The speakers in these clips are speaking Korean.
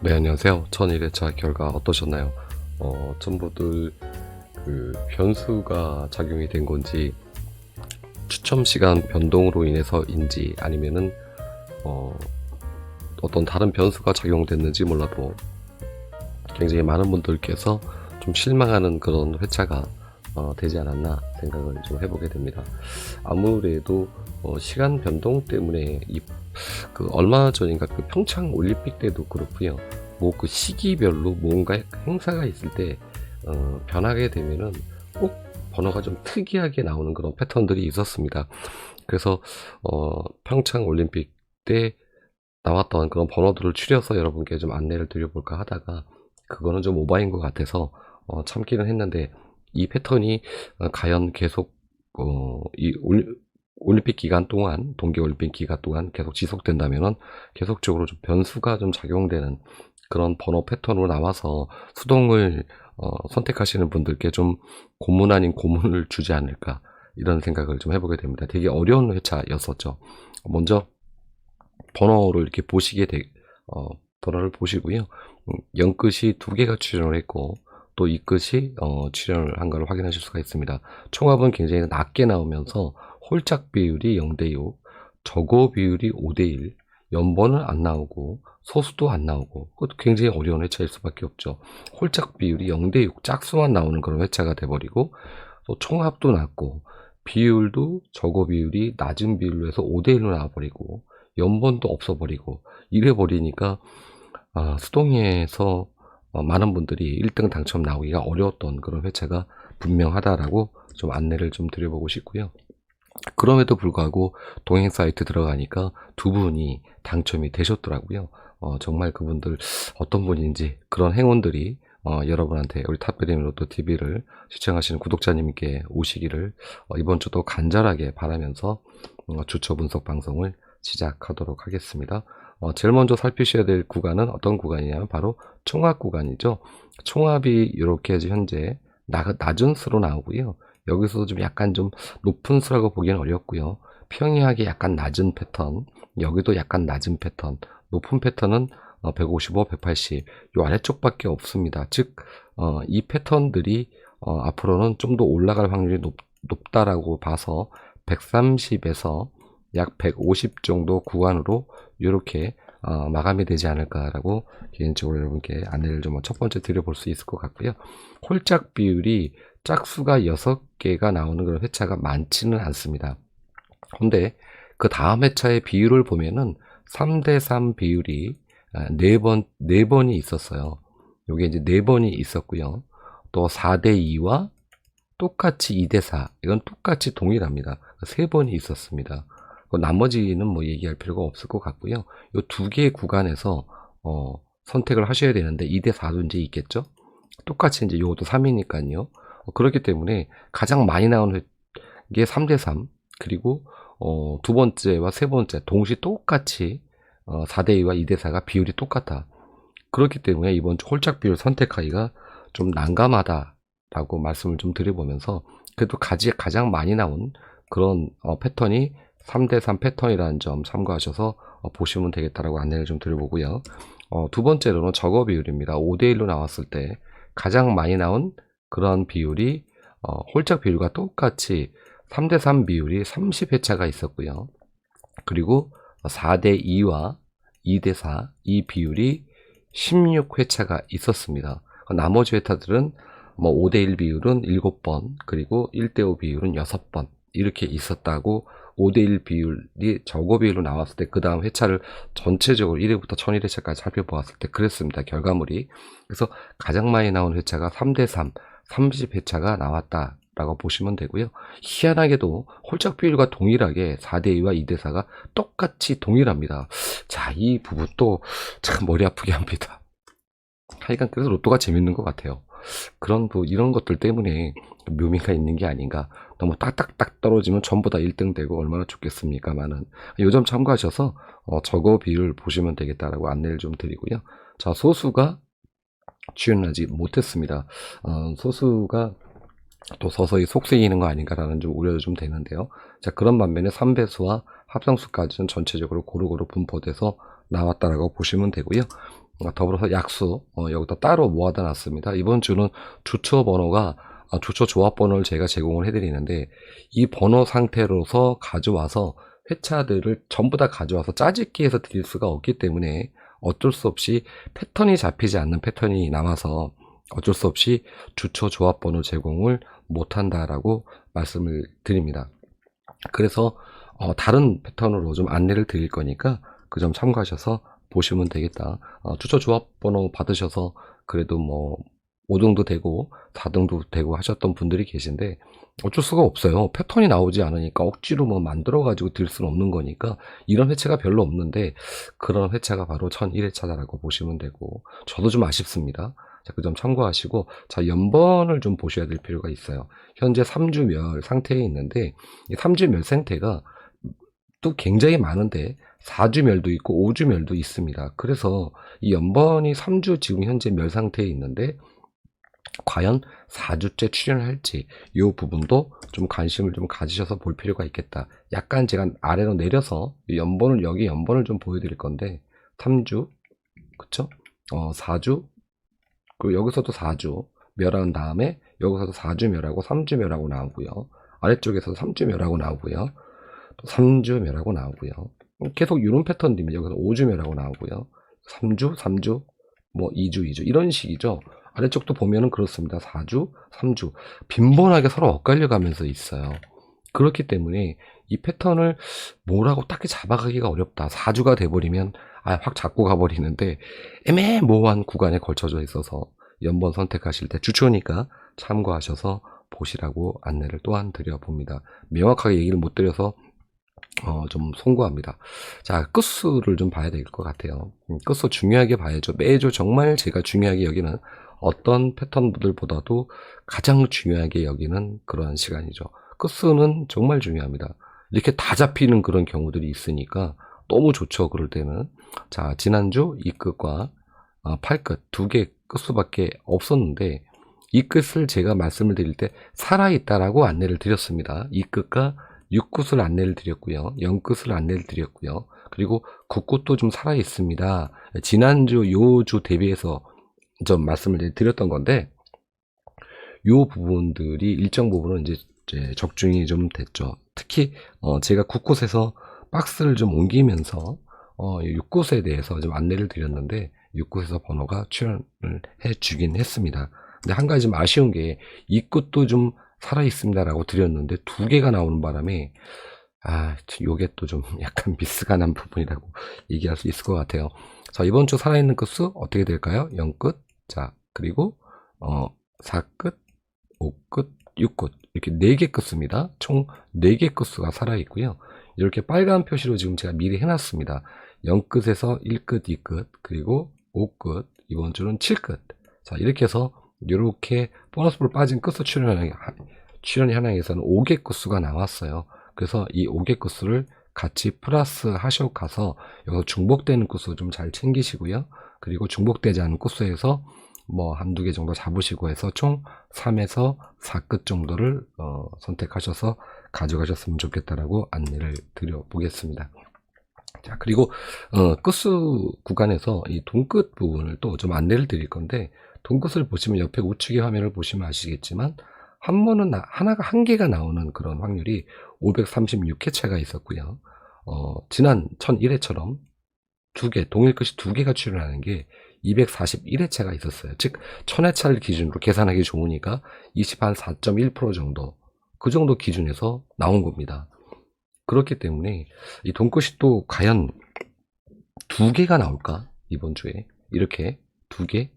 네, 안녕하세요. 1001회차 결과 어떠셨나요? 전부들 변수가 작용이 된 건지 추첨 시간 변동으로 인해서인지 아니면은 어떤 다른 변수가 작용됐는지 몰라도 굉장히 많은 분들께서 좀 실망하는 그런 회차가 되지 않았나 생각을 좀 해보게 됩니다. 아무래도 시간 변동 때문에 얼마 전인가 평창 올림픽 때도 그렇고요. 그 시기별로 뭔가 행사가 있을 때 변하게 되면은 꼭 번호가 좀 특이하게 나오는 그런 패턴들이 있었습니다. 그래서 평창 올림픽 때 나왔던 그런 번호들을 추려서 여러분께 좀 안내를 드려볼까 하다가 그거는 좀 오바인 것 같아서 참기는 했는데, 이 패턴이 과연 계속 이 올림픽 기간 동안, 동계올림픽 기간 동안 계속 지속된다면은 계속적으로 좀 변수가 좀 작용되는 그런 번호 패턴으로 나와서 수동을 선택하시는 분들께 좀 고문 아닌 고문을 주지 않을까, 이런 생각을 좀 해보게 됩니다. 되게 어려운 회차였었죠. 먼저 번호를 이렇게 번호를 보시고요. 영끝이 2개가 출연을 했고 또 이끝이 출연을 한 걸 확인하실 수가 있습니다. 총합은 굉장히 낮게 나오면서 홀짝 비율이 0대6, 저고 비율이 5대1, 연번은 안 나오고 소수도 안 나오고, 그것도 굉장히 어려운 회차일 수밖에 없죠. 홀짝 비율이 0대6, 짝수만 나오는 그런 회차가 돼버리고, 또 총합도 낮고 비율도 저고 비율이 낮은 비율로 해서 5대1로 나와버리고 연번도 없어버리고 이래버리니까 수동에서 많은 분들이 1등 당첨 나오기가 어려웠던 그런 회차가 분명하다라고 좀 안내를 좀 드려보고 싶고요. 그럼에도 불구하고 동행 사이트 들어가니까 두 분이 당첨이 되셨더라고요. 정말 그분들 어떤 분인지, 그런 행운들이 여러분한테, 우리 탑베리움 로또 TV를 시청하시는 구독자님께 오시기를 이번 주도 간절하게 바라면서 주초 분석 방송을 시작하도록 하겠습니다. 제일 먼저 살피셔야 될 구간은 어떤 구간이냐면 바로 총합 구간이죠. 총합이 이렇게 현재 낮은 수로 나오고요. 여기서도 좀 약간 좀 높은 수라고 보기는 어렵고요. 평이하게 약간 낮은 패턴, 여기도 약간 낮은 패턴, 높은 패턴은 155, 180, 이 아래쪽밖에 없습니다. 즉 이 패턴들이 앞으로는 좀 더 올라갈 확률이 높다라고 봐서 130에서 약 150 정도 구간으로 이렇게 마감이 되지 않을까라고 개인적으로 여러분께 안내를 좀 첫 번째 드려볼 수 있을 것 같고요. 홀짝 비율이 짝수가 6개가 나오는 그런 회차가 많지는 않습니다. 근데 그 다음 회차의 비율을 보면은 3대3 비율이 4번이 있었어요. 요게 이제 4번이 있었고요. 또 4대2와 똑같이 2대4, 이건 똑같이 동일합니다. 3번이 있었습니다. 나머지는 뭐 얘기할 필요가 없을 것 같고요. 이 2개의 구간에서 선택을 하셔야 되는데 2대4도 이제 있겠죠. 똑같이 이제 요것도 3이니까요. 그렇기 때문에 가장 많이 나오는 게 3대3, 그리고 두 번째와 세 번째 동시 똑같이 4대2와 2대4가 비율이 똑같아. 그렇기 때문에 이번 주 홀짝 비율 선택하기가 좀 난감하다라고 말씀을 좀 드려보면서, 그래도 가장 많이 나온 그런 패턴이 3대3 패턴이라는 점 참고하셔서 보시면 되겠다라고 안내를 좀 드려보고요. 두 번째로는 저거 비율입니다. 5대1로 나왔을 때 가장 많이 나온 그런 비율이 홀짝 비율과 똑같이 3대3 비율이 30회차가 있었고요. 그리고 4대2와 2대4 이 비율이 16회차가 있었습니다. 나머지 회차들은 뭐 5대1 비율은 7번, 그리고 1대5 비율은 6번 이렇게 있었다고, 5대1 비율이 저고 비율로 나왔을 때 그 다음 회차를 전체적으로 1회부터 1001회차까지 살펴보았을 때 그랬습니다. 결과물이. 그래서 가장 많이 나온 회차가 3대3, 30회차가 나왔다라고 보시면 되고요. 희한하게도 홀짝 비율과 동일하게 4대2와 2대4가 똑같이 동일합니다. 자, 이 부분도 참 머리 아프게 합니다. 하여간 그래서 로또가 재밌는 것 같아요. 이런 것들 때문에 묘미가 있는 게 아닌가. 너무 딱딱딱 떨어지면 전부 다 1등 되고 얼마나 좋겠습니까만은, 요 점 참고하셔서 저거 비율 보시면 되겠다라고 안내를 좀 드리고요. 자, 소수가 출연하지 못했습니다. 소수가 또 서서히 속세이는 거 아닌가라는 좀 우려도 좀 되는데요. 자, 그런 반면에 3배수와 합성수까지는 전체적으로 고루고루 분포돼서 나왔다라고 보시면 되고요. 더불어서 약수 여기다 따로 모아다 놨습니다. 이번 주는 주초 번호가 주초 조합 번호를 제가 제공을 해드리는데 이 번호 상태로서 가져와서 회차들을 전부 다 가져와서 짜집기해서 드릴 수가 없기 때문에 어쩔 수 없이 패턴이 잡히지 않는 패턴이 남아서 어쩔 수 없이 주초 조합 번호 제공을 못한다라고 말씀을 드립니다. 그래서 다른 패턴으로 좀 안내를 드릴 거니까 그 점 참고하셔서 보시면 되겠다. 주초 조합 번호 받으셔서 그래도 뭐 5등도 되고 4등도 되고 하셨던 분들이 계신데 어쩔 수가 없어요. 패턴이 나오지 않으니까 억지로 뭐 만들어 가지고 드릴 수는 없는 거니까 이런 회차가 별로 없는데 그런 회차가 바로 1001회차다라고 보시면 되고 저도 좀 아쉽습니다. 자, 그 점 참고하시고 자, 연번을 좀 보셔야 될 필요가 있어요. 현재 3주멸 상태에 있는데 이 3주멸 상태가 또 굉장히 많은데 4주멸도 있고 5주멸도 있습니다. 그래서 이 연번이 3주 지금 현재 멸 상태에 있는데 과연 4주째 출연을 할지 이 부분도 좀 관심을 좀 가지셔서 볼 필요가 있겠다. 약간 제가 아래로 내려서 연번을 여기 연번을 좀 보여드릴 건데 3주 그쵸? 4주 그리고 여기서도 4주 멸한 다음에 여기서도 4주 멸하고 3주 멸하고 나오고요. 아래쪽에서도 3주 멸하고 나오고요. 또 3주 멸하고 나오고요. 계속 이런 패턴입니다. 여기서 5주 멸하고 나오고요. 3주, 3주, 뭐 2주, 2주 이런 식이죠. 아래쪽도 보면은 그렇습니다. 4주, 3주 빈번하게 서로 엇갈려 가면서 있어요. 그렇기 때문에 이 패턴을 뭐라고 딱히 잡아가기가 어렵다. 4주가 돼버리면 확 잡고 가버리는데 애매모호한 구간에 걸쳐져 있어서 연번 선택하실 때 주초니까 참고하셔서 보시라고 안내를 또한 드려봅니다. 명확하게 얘기를 못 드려서 좀 송구합니다. 자, 끝수를 좀 봐야 될 것 같아요. 끝수 중요하게 봐야죠. 매주 정말 제가 중요하게 여기는 어떤 패턴들보다도 가장 중요하게 여기는 그런 시간이죠. 끝수는 정말 중요합니다. 이렇게 다 잡히는 그런 경우들이 있으니까 너무 좋죠. 그럴 때는. 자, 지난주 이 끝과 8끝 두 개 끝수밖에 없었는데 이 끝을 제가 말씀을 드릴 때 살아있다라고 안내를 드렸습니다. 이 끝과 6끝을 안내를 드렸고요. 0끝을 안내를 드렸고요. 그리고 9끝도 좀 살아있습니다. 지난주 요주 대비해서 좀 말씀을 드렸던 건데 요 부분들이 일정 부분은 이제 적중이 좀 됐죠. 특히 제가 9곳에서 박스를 좀 옮기면서 6곳에 대해서 좀 안내를 드렸는데 6곳에서 번호가 출연을 해 주긴 했습니다. 근데 한 가지 좀 아쉬운 게 이 끝도 좀 살아있습니다라고 드렸는데 두 개가 나오는 바람에 요게 또 좀 약간 미스가 난 부분이라고 얘기할 수 있을 것 같아요. 자, 이번 주 살아있는 끝수 어떻게 될까요? 0끝, 자, 그리고 4끝, 5끝, 6끝 이렇게 4개 끝수입니다. 총 4개 끝수가 살아있고요. 이렇게 빨간 표시로 지금 제가 미리 해놨습니다. 0끝에서 1끝, 2끝, 그리고 5끝, 이번 주는 7끝. 자, 이렇게 해서 이렇게 보너스볼 빠진 끝수 출연 현황에서는 5개 끝수가 나왔어요. 그래서 이 5개 끝수를 같이 플러스 하셔 가서 여기서 중복되는 끝수 좀 잘 챙기시고요. 그리고 중복되지 않은 끝수에서 뭐 한두 개 정도 잡으시고 해서 총 3에서 4끝 정도를 선택하셔서 가져가셨으면 좋겠다라고 안내를 드려보겠습니다. 자, 그리고 끝수 구간에서 이 동끝 부분을 또 좀 안내를 드릴 건데 동끝을 보시면 옆에 우측의 화면을 보시면 아시겠지만 한 번은 하나가 한 개가 나오는 그런 확률이 536회차가 있었고요. 지난 1001회처럼 두 개, 동일 끝이 두 개가 출연하는 게 241회차가 있었어요. 즉 1000회차를 기준으로 계산하기 좋으니까 24.1% 정도 그 정도 기준에서 나온 겁니다. 그렇기 때문에 이 동끝이 또 과연 두 개가 나올까? 이번 주에 이렇게 두 개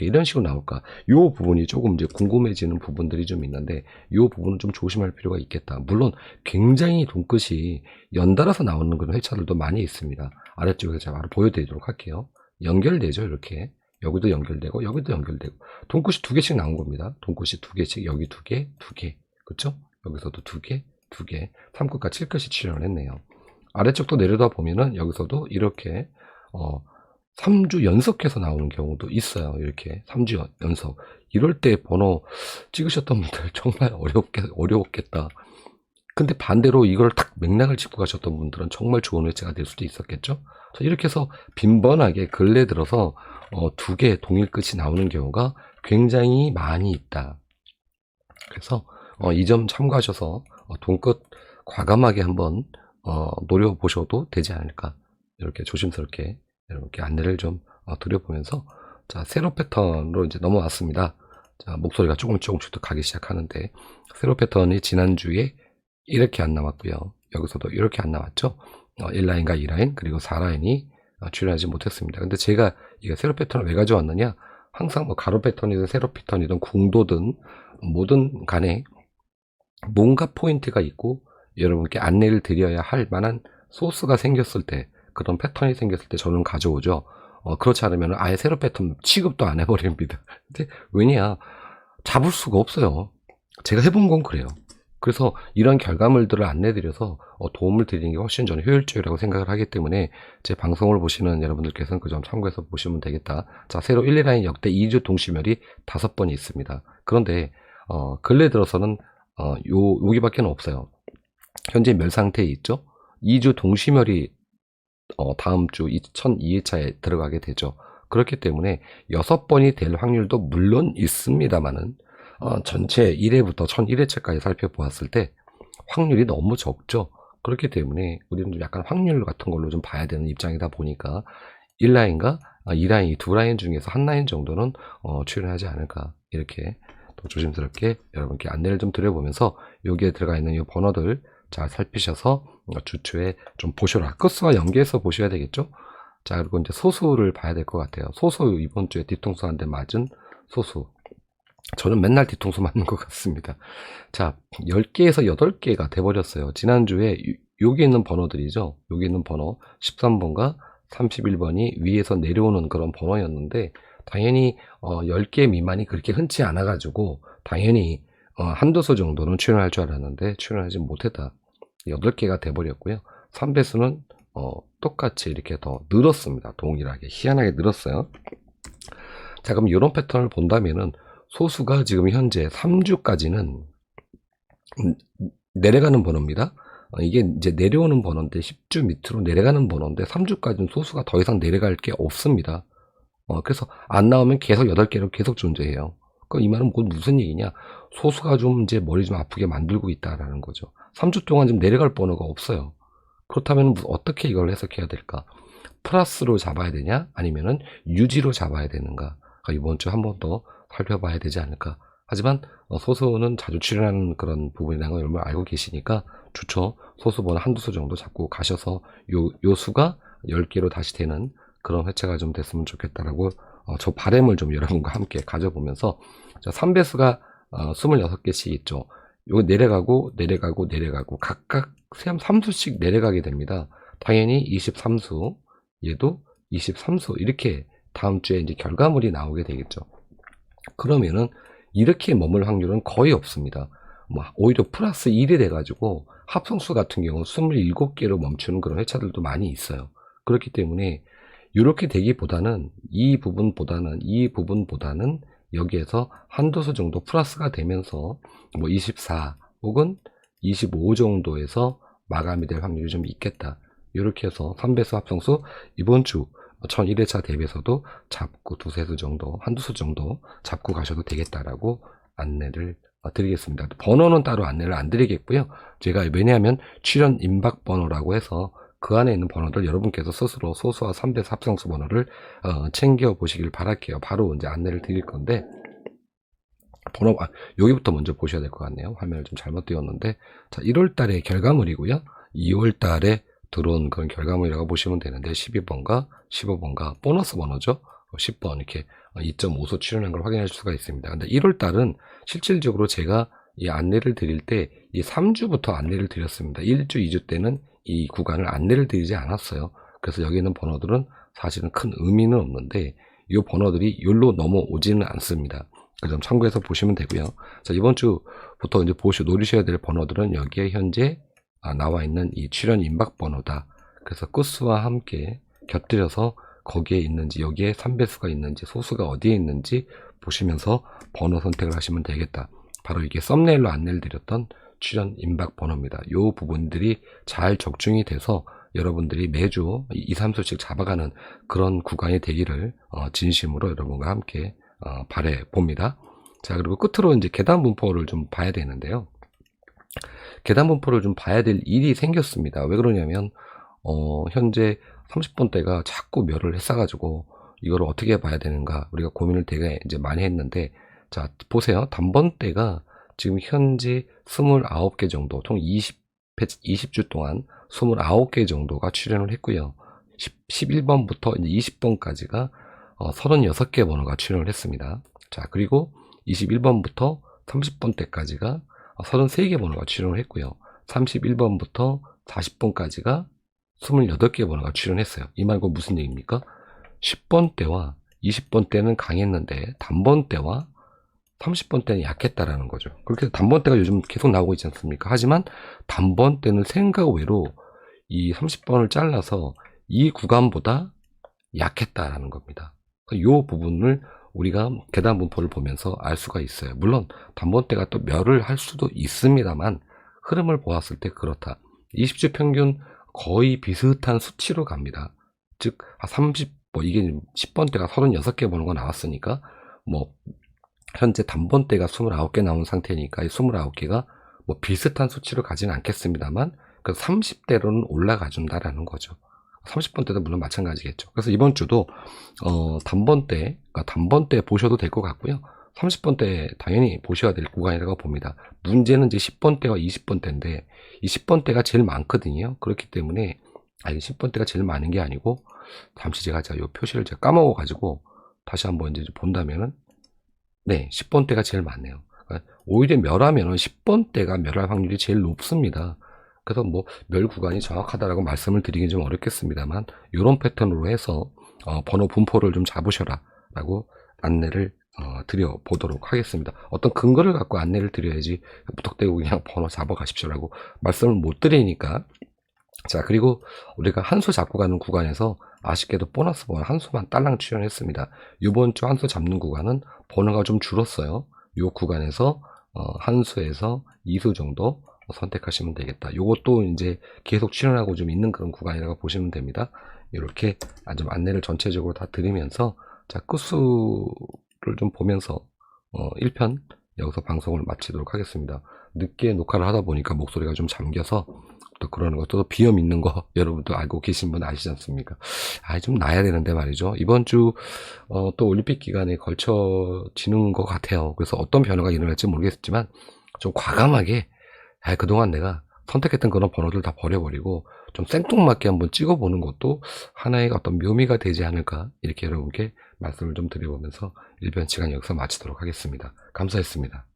이런 식으로 나올까? 요 부분이 조금 이제 궁금해지는 부분들이 좀 있는데 요 부분은 좀 조심할 필요가 있겠다. 물론 굉장히 동끝이 연달아서 나오는 그런 회차들도 많이 있습니다. 아래쪽에서 제가 바로 보여드리도록 할게요. 연결되죠, 이렇게. 여기도 연결되고 여기도 연결되고 동끝이 두 개씩 나온 겁니다. 동끝이 두 개씩 여기 두 개, 그렇죠? 여기서도 두 개, 3끝과 7끝이 출연을 했네요. 아래쪽도 내려다 보면은 여기서도 이렇게 3주 연속해서 나오는 경우도 있어요. 이렇게 3주 연속. 이럴 때 번호 찍으셨던 분들 정말 어려웠겠다. 근데 반대로 이걸 딱 맥락을 짚고 가셨던 분들은 정말 좋은 회차가 될 수도 있었겠죠. 자, 이렇게 해서 빈번하게 근래 들어서 두 개 동일 끝이 나오는 경우가 굉장히 많이 있다. 그래서 이 점 참고하셔서 동끝 과감하게 한번 노려보셔도 되지 않을까, 이렇게 조심스럽게 이렇게 안내를 좀 드려보면서, 자, 세로 패턴으로 이제 넘어왔습니다. 자, 목소리가 조금씩 더 가기 시작하는데, 세로 패턴이 지난주에 이렇게 안 나왔고요. 여기서도 이렇게 안 나왔죠. 1라인과 2라인 그리고 4라인이 출연하지 못했습니다. 근데 제가 이게 세로 패턴을 왜 가져왔느냐, 항상 뭐 가로 패턴이든 세로 패턴이든 궁도든 뭐든 간에 뭔가 포인트가 있고 여러분께 안내를 드려야 할 만한 소스가 생겼을 때, 그런 패턴이 생겼을 때 저는 가져오죠. 그렇지 않으면 아예 세로 패턴 취급도 안 해버립니다. 근데 왜냐, 잡을 수가 없어요. 제가 해본 건 그래요. 그래서 이런 결과물들을 안내드려서 도움을 드리는 게 훨씬 저는 효율적이라고 생각을 하기 때문에, 제 방송을 보시는 여러분들께서는 그 점 참고해서 보시면 되겠다. 자, 세로 1, 2라인 역대 2주 동시멸이 5번이 있습니다. 그런데 근래 들어서는 여기밖에 없어요. 현재 멸 상태에 있죠. 2주 동시멸이 다음 주 1002회차에 들어가게 되죠. 그렇기 때문에 6번이 될 확률도 물론 있습니다만은, 전체 1회부터 1001회차까지 살펴보았을 때 확률이 너무 적죠. 그렇기 때문에 우리는 좀 약간 확률 같은 걸로 좀 봐야 되는 입장이다 보니까 1라인과 2라인, 두 라인 중에서 한 라인 정도는 출연하지 않을까, 이렇게 또 조심스럽게 여러분께 안내를 좀 드려보면서, 여기에 들어가 있는 이 번호들 잘 살피셔서 주초에 좀 보셔라. 끝수와 연계해서 보셔야 되겠죠. 자, 그리고 이제 소수를 봐야 될 것 같아요. 소수, 이번 주에 뒤통수 한 대 맞은 소수. 저는 맨날 뒤통수 맞는 것 같습니다. 자, 10개에서 8개가 돼버렸어요. 지난주에 여기 있는 번호들이죠. 여기 있는 번호 13번과 31번이 위에서 내려오는 그런 번호였는데, 당연히 10개 미만이 그렇게 흔치 않아 가지고 당연히 한두 수 정도는 출연할 줄 알았는데 출연하지 못했다. 8개가 돼버렸고요. 3배수는 똑같이 이렇게 더 늘었습니다. 동일하게 희한하게 늘었어요. 자, 그럼 이런 패턴을 본다면은 소수가 지금 현재 3주까지는 내려가는 번호입니다. 이게 이제 내려오는 번호인데, 10주 밑으로 내려가는 번호인데 3주까지는 소수가 더 이상 내려갈 게 없습니다. 그래서 안 나오면 계속 8개로 계속 존재해요. 이 말은 무슨 얘기냐, 소수가 좀 이제 머리 좀 아프게 만들고 있다라는 거죠. 3주 동안 좀 내려갈 번호가 없어요. 그렇다면 어떻게 이걸 해석해야 될까? 플러스로 잡아야 되냐, 아니면은 유지로 잡아야 되는가? 이번 주 한 번 더 살펴봐야 되지 않을까. 하지만 소수는 자주 출연하는 그런 부분이라는 걸 여러분 알고 계시니까, 주초 소수 번호 한두 수 정도 잡고 가셔서 요 수가 10개로 다시 되는 그런 회차가 좀 됐으면 좋겠다라고 저 바람을 좀 여러분과 함께 가져보면서, 자, 3배수가 26개씩 있죠. 요거 내려가고 각각 3수씩 내려가게 됩니다. 당연히 23수, 얘도 23수, 이렇게 다음 주에 이제 결과물이 나오게 되겠죠. 그러면은 이렇게 머물 확률은 거의 없습니다. 오히려 플러스 1이 돼가지고 합성수 같은 경우 27개로 멈추는 그런 회차들도 많이 있어요. 그렇기 때문에 이렇게 되기보다는 이 부분보다는 여기에서 한두 수 정도 플러스가 되면서 24 혹은 25 정도에서 마감이 될 확률이 좀 있겠다. 이렇게 해서 3배수 합성수 이번 주 1001회차 대비해서도 잡고 두세 수 정도, 한두 수 정도 잡고 가셔도 되겠다라고 안내를 드리겠습니다. 번호는 따로 안내를 안 드리겠고요. 제가 왜냐하면 출연 임박 번호라고 해서 그 안에 있는 번호들 여러분께서 스스로 소수와 3배수 합성수 번호를 챙겨 보시길 바랄게요. 바로 이제 안내를 드릴 건데, 번호, 여기부터 먼저 보셔야 될 것 같네요. 화면을 좀 잘못 띄웠는데, 자, 1월 달에 결과물이고요. 2월 달에 들어온 그런 결과물이라고 보시면 되는데, 12번과 15번과 보너스 번호죠. 10번 이렇게 2.5소 출연한 걸 확인할 수가 있습니다. 근데 1월 달은 실질적으로 제가 이 안내를 드릴 때 이 3주부터 안내를 드렸습니다. 1주, 2주 때는 이 구간을 안내를 드리지 않았어요. 그래서 여기 있는 번호들은 사실은 큰 의미는 없는데, 이 번호들이 여기로 넘어오지는 않습니다. 그 점 참고해서 보시면 되고요. 자, 이번 주부터 이제 노리셔야 될 번호들은 여기에 현재 나와 있는 이 출연 임박 번호다. 그래서 끝수와 함께 곁들여서 거기에 있는지, 여기에 3배수가 있는지, 소수가 어디에 있는지 보시면서 번호 선택을 하시면 되겠다. 바로 이게 썸네일로 안내를 드렸던 출연 임박 번호입니다. 이 부분들이 잘 적중이 돼서 여러분들이 매주 2, 3수씩 잡아가는 그런 구간이 되기를 진심으로 여러분과 함께 바래 봅니다. 자, 그리고 끝으로 이제 계단 분포를 좀 봐야 되는데요. 계단 분포를 좀 봐야 될 일이 생겼습니다. 왜 그러냐면 현재 30번대가 자꾸 멸을 했어가지고 이걸 어떻게 봐야 되는가 우리가 고민을 되게 이제 많이 했는데, 자 보세요. 단번대가 지금 현재 29개 정도, 총 20주 동안 29개 정도가 출현을 했고요. 11번부터 20번까지가 36개 번호가 출현을 했습니다. 자, 그리고 21번부터 30번대까지가 33개 번호가 출현을 했고요. 31번부터 40번까지가 28개 번호가 출현했어요. 이 말고 무슨 얘기입니까? 10번대와 20번대는 강했는데 단번대와 30번대는 약했다라는 거죠. 그렇게 단번대가 요즘 계속 나오고 있지 않습니까? 하지만 단번대는 생각 외로 이 30번을 잘라서 이 구간보다 약했다라는 겁니다. 이 부분을 우리가 계단 분포를 보면서 알 수가 있어요. 물론 단번대가 또 멸을 할 수도 있습니다만 흐름을 보았을 때 그렇다. 20주 평균 거의 비슷한 수치로 갑니다. 즉 이게 10번대가 36개 번호가 나왔으니까 현재 단번대가 29개 나온 상태니까 이 29개가 비슷한 수치로 가지는 않겠습니다만 그 30대로는 올라가 준다라는 거죠. 30번대도 물론 마찬가지겠죠. 그래서 이번 주도 단번대 보셔도 될 것 같고요. 30번대 당연히 보셔야 될 구간이라고 봅니다. 문제는 이제 10번대와 20번대인데 이 10번대가 제일 많거든요. 그렇기 때문에 10번대가 제일 많은 게 아니고, 잠시 제가 이 표시를 제가 까먹어 가지고 다시 한번 이제 본다면은 10번대가 제일 많네요. 그러니까 오히려 멸하면은 10번대가 멸할 확률이 제일 높습니다. 그래서 멸 구간이 정확하다라고 말씀을 드리긴 좀 어렵겠습니다만 이런 패턴으로 해서 번호 분포를 좀 잡으셔라 라고 안내를 드려보도록 하겠습니다. 어떤 근거를 갖고 안내를 드려야지 무턱대고 그냥 번호 잡아 가십시오라고 말씀을 못 드리니까. 자, 그리고 우리가 한 수 잡고 가는 구간에서 아쉽게도 보너스 번호 한 수만 딸랑 출연했습니다. 이번 주 한 수 잡는 구간은 번호가 좀 줄었어요. 이 구간에서 한 수에서 2수 정도 선택하시면 되겠다. 요것도 이제 계속 출연하고 좀 있는 그런 구간이라고 보시면 됩니다. 이렇게 좀 안내를 전체적으로 다 드리면서, 자, 끝수를 좀 보면서 1편 여기서 방송을 마치도록 하겠습니다. 늦게 녹화를 하다 보니까 목소리가 좀 잠겨서 또 그러는 거, 또 비염 있는 거 여러분도 알고 계신 분 아시지 않습니까? 좀 나야 되는데 말이죠. 이번 주 또 올림픽 기간에 걸쳐지는 것 같아요. 그래서 어떤 변화가 일어날지 모르겠지만 좀 과감하게 그동안 내가 선택했던 그런 번호들 다 버려버리고 좀 생뚱맞게 한번 찍어보는 것도 하나의 어떤 묘미가 되지 않을까, 이렇게 여러분께 말씀을 좀 드려보면서 1편 시간 여기서 마치도록 하겠습니다. 감사했습니다.